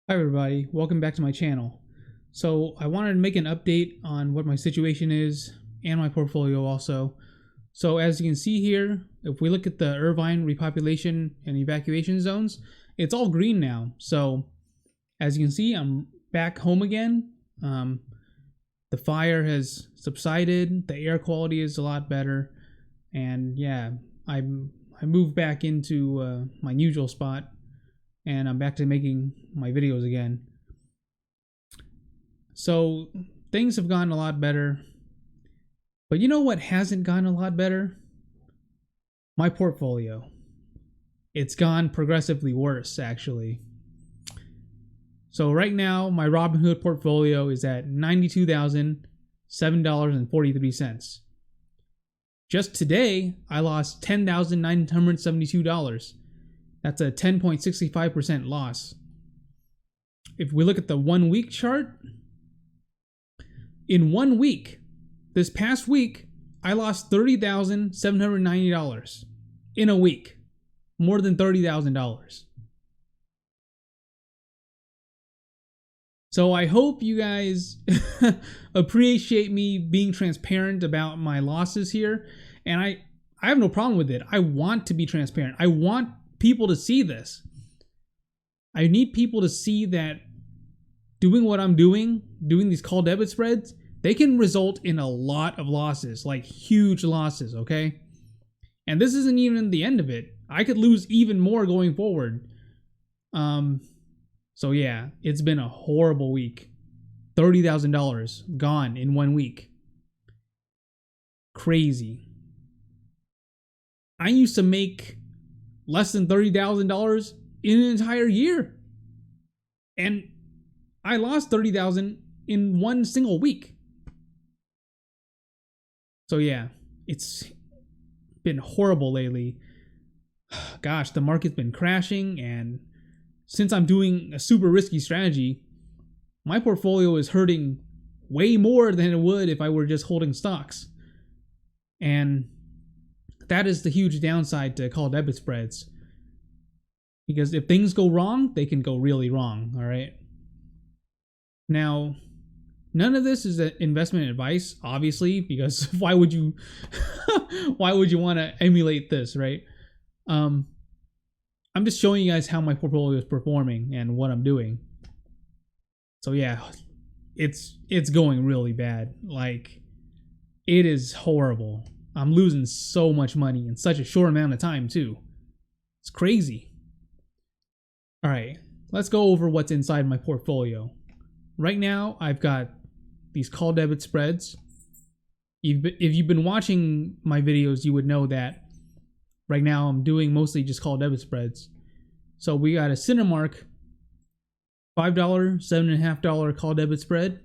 Hi everybody, welcome back to my channel. So I wanted to make an update on what my situation is and my portfolio also. So as you can see here, if we look at the Irvine repopulation and evacuation zones, it's all green now. So as you can see, I'm back home again. The fire has subsided, the air quality is a lot better, and yeah, I moved back into my usual spot. And I'm back to making my videos again. So things have gotten a lot better. But you know what hasn't gotten a lot better? My portfolio. It's gone progressively worse, actually. So right now, my Robinhood portfolio is at $92,007.43. Just today, I lost $10,972. That's a 10.65% loss. If we look at the 1 week chart, in 1 week, this past week, I lost $30,790 in a week. More than $30,000. So I hope you guys appreciate me being transparent about my losses here. And I have no problem with it. I want to be transparent. I want people to see this. I need people to see that doing what I'm doing these call debit spreads, they can result in a lot of losses, like huge losses, okay? And this isn't even the end of it. I could lose even more going forward. So yeah, it's been a horrible week. $30,000 gone in 1 week. Crazy. I used to make less than $30,000 in an entire year. And I lost $30,000 in one single week. So yeah, it's been horrible lately. Gosh, the market's been crashing, and since I'm doing a super risky strategy, my portfolio is hurting way more than it would if I were just holding stocks. And that is the huge downside to call debit spreads. Because if things go wrong, they can go really wrong, all right? Now, none of this is investment advice, obviously, because why would you want to emulate this, right? I'm just showing you guys how my portfolio is performing and what I'm doing. So yeah, it's going really bad. Like, it is horrible. I'm losing so much money in such a short amount of time too. It's crazy. All right, let's go over what's inside my portfolio. Right now, I've got these call debit spreads. If you've been watching my videos, you would know that right now I'm doing mostly just call debit spreads. So we got a Cinemark $5, $7.50 call debit spread.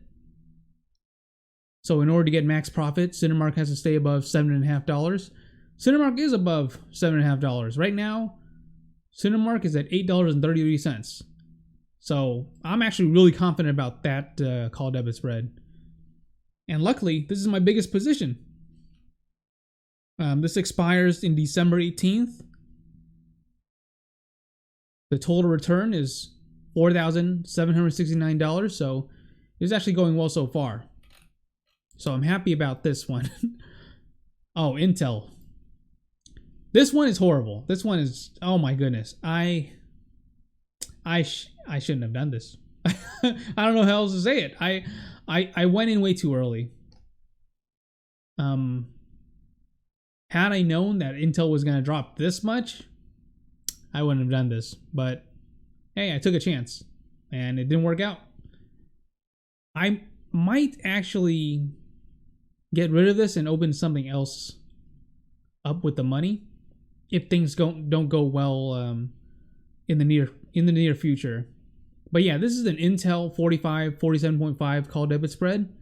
So in order to get max profit, Cinemark has to stay above $7.50. Cinemark is above $7.50. Right now, Cinemark is at $8.33. So I'm actually really confident about that call debit spread. And luckily, this is my biggest position. This expires in December 18th. The total return is $4,769. So it's actually going well so far. So I'm happy about this one. Oh, Intel. This one is horrible. This one is, oh my goodness. I shouldn't have done this. I don't know how else to say it. I went in way too early. Had I known that Intel was going to drop this much, I wouldn't have done this. But hey, I took a chance and it didn't work out. I might actually get rid of this and open something else up with the money if things don't go well in the near future. But yeah, this is an Intel 47.5 call debit spread.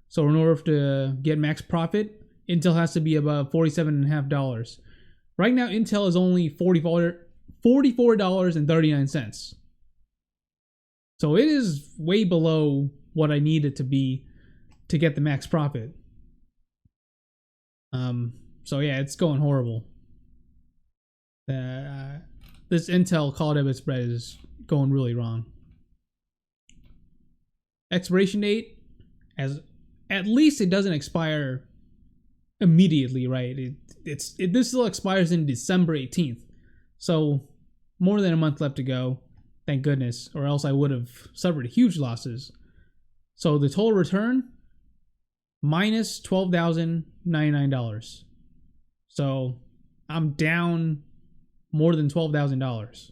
So in order to get max profit, Intel has to be above $47.50. Right now, Intel is only $44.39. So it is way below what I need it to be to get the max profit. So yeah, it's going horrible. This Intel call debit spread is going really wrong. expiration date, as at least it doesn't expire immediately, right? This still expires in December 18th. So more than a month left to go. Thank goodness, or else I would have suffered huge losses. So the total return, minus $12,099. So I'm down more than $12,000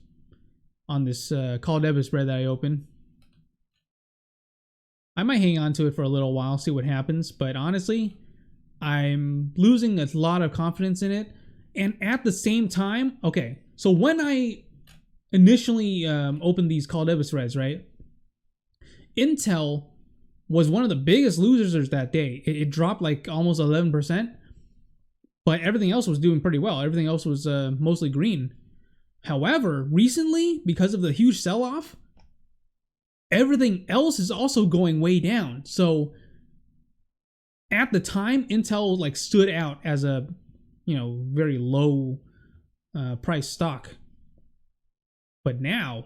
on this call debit spread that I opened. I might hang on to it for a little while, see what happens, but honestly, I'm losing a lot of confidence in it. And at the same time, okay, so when I initially opened these call debit spreads, right, Intel was one of the biggest losers that day. It dropped like almost 11%, but everything else was doing pretty well. Everything else was mostly green. However, recently, because of the huge sell-off, everything else is also going way down. So at the time, Intel like stood out as a, very low price stock. But now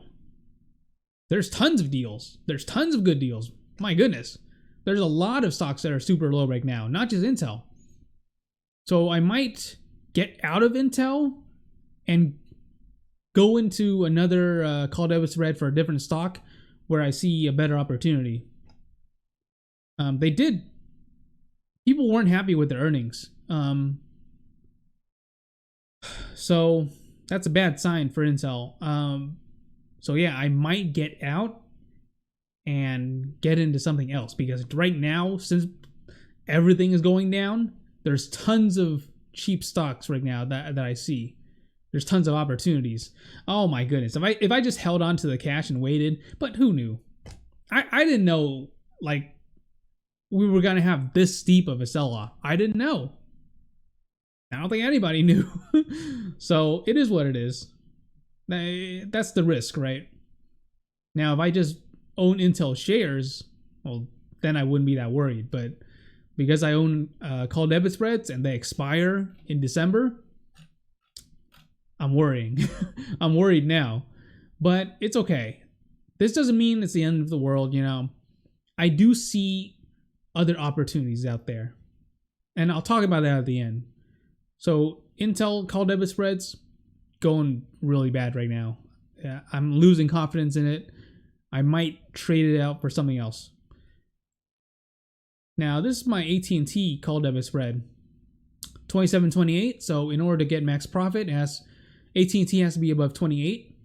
there's tons of deals. There's tons of good deals. My goodness. There's a lot of stocks that are super low right now, not just Intel. So I might get out of Intel and go into another call debit spread for a different stock where I see a better opportunity. People weren't happy with their earnings. So that's a bad sign for Intel. So yeah, I might get out and get into something else, because right now, since everything is going down, there's tons of cheap stocks right now that I see. There's tons of opportunities. Oh my goodness. If I just held on to the cash and waited, but who knew? I didn't know like we were gonna have this steep of a sell-off. I didn't know. I don't think anybody knew. So it is what it is. That's the risk, right? Now, if I just own Intel shares, well, then I wouldn't be that worried. But because I own call debit spreads and they expire in December, I'm worrying. I'm worried now. But it's okay. This doesn't mean it's the end of the world, I do see other opportunities out there. And I'll talk about that at the end. So Intel call debit spreads going really bad right now. I'm losing confidence in it. I might trade it out for something else. Now, this is my AT&T call debit spread. 27.28. So in order to get max profit, AT&T has to be above 28.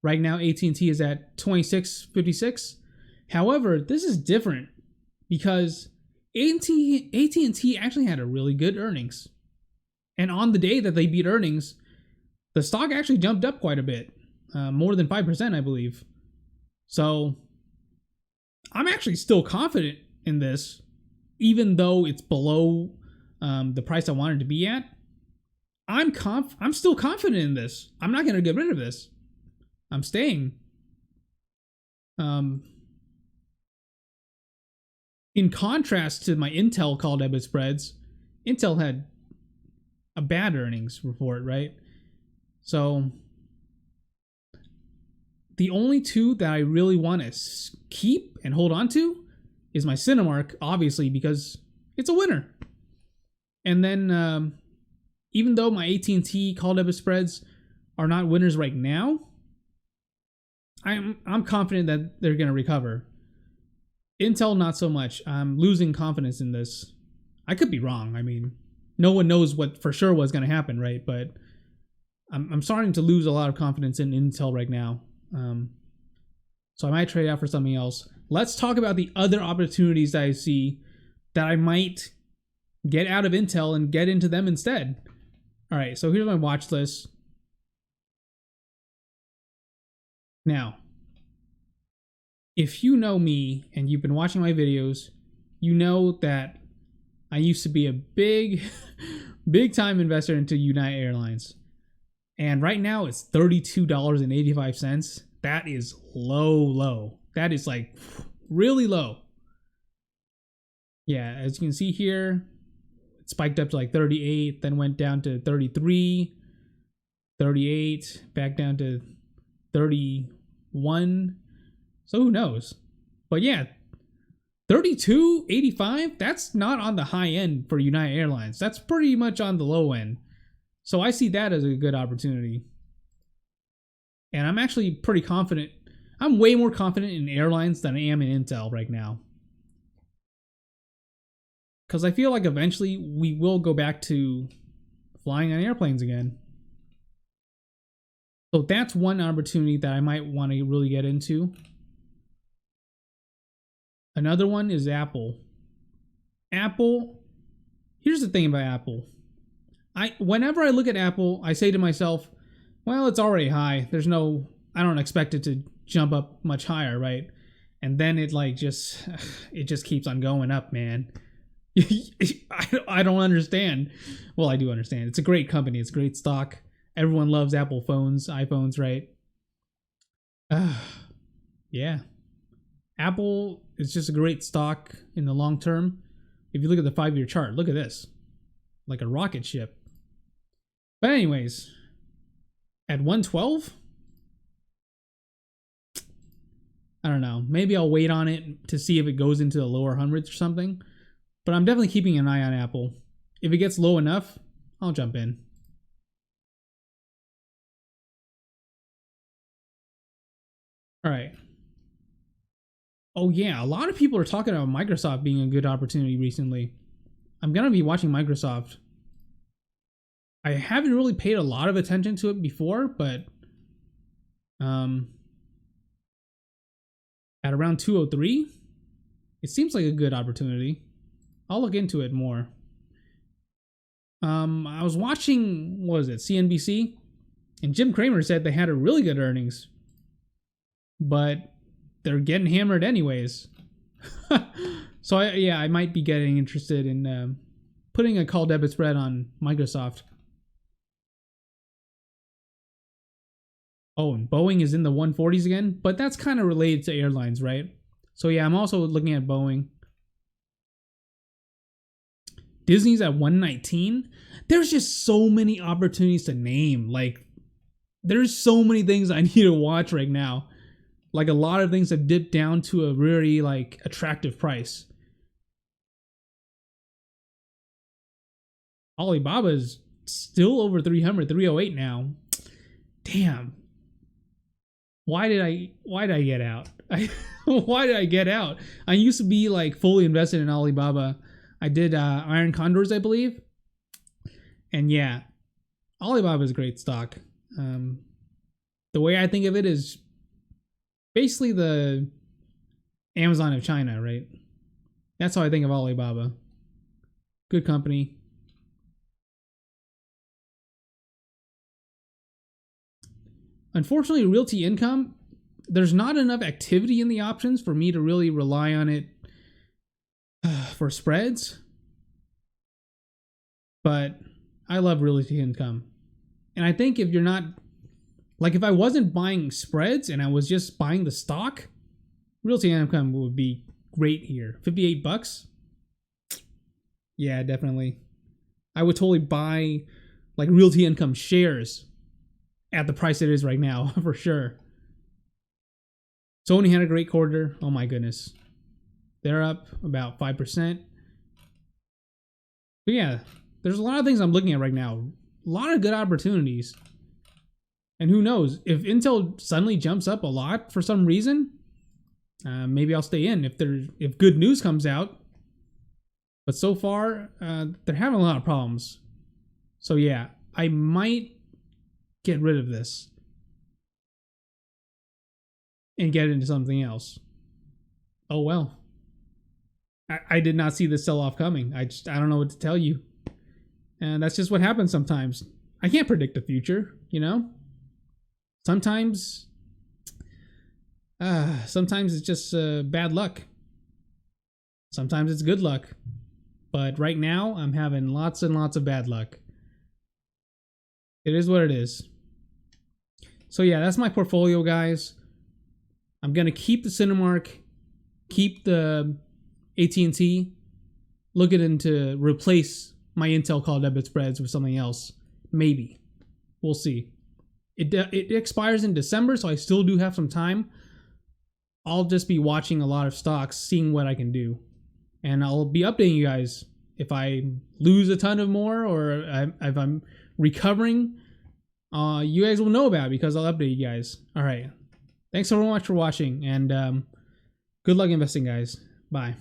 Right now, AT&T is at 26.56. However, this is different because AT&T actually had a really good earnings. And on the day that they beat earnings, the stock actually jumped up quite a bit, more than 5%, I believe. So I'm actually still confident in this, even though it's below the price I wanted to be at. I'm still confident in this. I'm not going to get rid of this. I'm staying. In contrast to my Intel call debit spreads, Intel had a bad earnings report, right? So the only two that I really want to keep and hold on to is my Cinemark, obviously, because it's a winner. And then even though my AT&T call debit spreads are not winners right now, I'm confident that they're going to recover. Intel, not so much. I'm losing confidence in this. I could be wrong. I mean, no one knows what for sure was going to happen, right? But I'm starting to lose a lot of confidence in Intel right now. So I might trade out for something else. Let's talk about the other opportunities that I see that I might get out of Intel and get into them instead. All right, so here's my watch list. Now, if you know me and you've been watching my videos, you know that I used to be a big time investor into United Airlines. And right now it's $32.85. That is low. That is like really low. Yeah, as you can see here, it spiked up to like 38, then went down to 33, 38, back down to 31. So who knows? But yeah, $32.85, that's not on the high end for United Airlines. That's pretty much on the low end. So I see that as a good opportunity. And I'm actually pretty confident. I'm way more confident in airlines than I am in Intel right now. Because I feel like eventually we will go back to flying on airplanes again. So that's one opportunity that I might want to really get into. Another one is Apple. Apple, here's the thing about Apple. Whenever I look at Apple, I say to myself, well, it's already high. I don't expect it to jump up much higher, right? And then it just keeps on going up, man. I don't understand. Well, I do understand. It's a great company. It's a great stock. Everyone loves Apple phones, iPhones, right? Yeah. Apple is just a great stock in the long term. If you look at the 5-year chart, look at this. Like a rocket ship. But anyways, at 112, I don't know. Maybe I'll wait on it to see if it goes into the lower hundreds or something. But I'm definitely keeping an eye on Apple. If it gets low enough, I'll jump in. All right. Oh yeah, a lot of people are talking about Microsoft being a good opportunity recently. I'm going to be watching Microsoft. I haven't really paid a lot of attention to it before, but at around 203, it seems like a good opportunity. I'll look into it more. I was watching, what was it, CNBC? And Jim Cramer said they had a really good earnings, but they're getting hammered anyways. So I might be getting interested in putting a call debit spread on Microsoft. Oh, and Boeing is in the 140s again, but that's kind of related to airlines, right? So yeah, I'm also looking at Boeing. Disney's at 119. There's just so many opportunities to name. Like, there's so many things I need to watch right now. Like, a lot of things have dipped down to a really attractive price. Alibaba is still over 300, 308 now. Damn. Why did I get out? Why did I get out? I used to be fully invested in Alibaba. I did Iron Condors, I believe. And yeah, Alibaba is a great stock. The way I think of it is basically the Amazon of China, right? That's how I think of Alibaba. Good company. Unfortunately, realty income, there's not enough activity in the options for me to really rely on it for spreads. But I love realty income. And I think if you're not, if I wasn't buying spreads and I was just buying the stock, realty income would be great here. $58? Yeah, definitely. I would totally buy realty income shares at the price it is right now, for sure. Sony had a great quarter. Oh my goodness. They're up about 5%. But yeah, there's a lot of things I'm looking at right now. A lot of good opportunities. And who knows, if Intel suddenly jumps up a lot for some reason, maybe I'll stay in if good news comes out. But so far, they're having a lot of problems. So yeah, I might get rid of this and get into something else. Oh well. I did not see this sell-off coming. I don't know what to tell you. And that's just what happens sometimes. I can't predict the future, Sometimes it's just bad luck. Sometimes it's good luck. But right now, I'm having lots and lots of bad luck. It is what it is. So yeah, that's my portfolio, guys. I'm going to keep the Cinemark, keep the AT&T, look into replace my Intel call debit spreads with something else. Maybe. We'll see. It expires in December, so I still do have some time. I'll just be watching a lot of stocks, seeing what I can do. And I'll be updating you guys if I lose a ton of more or if I'm recovering. You guys will know about it because I'll update you guys. All right. Thanks so much for watching, and good luck investing, guys. Bye.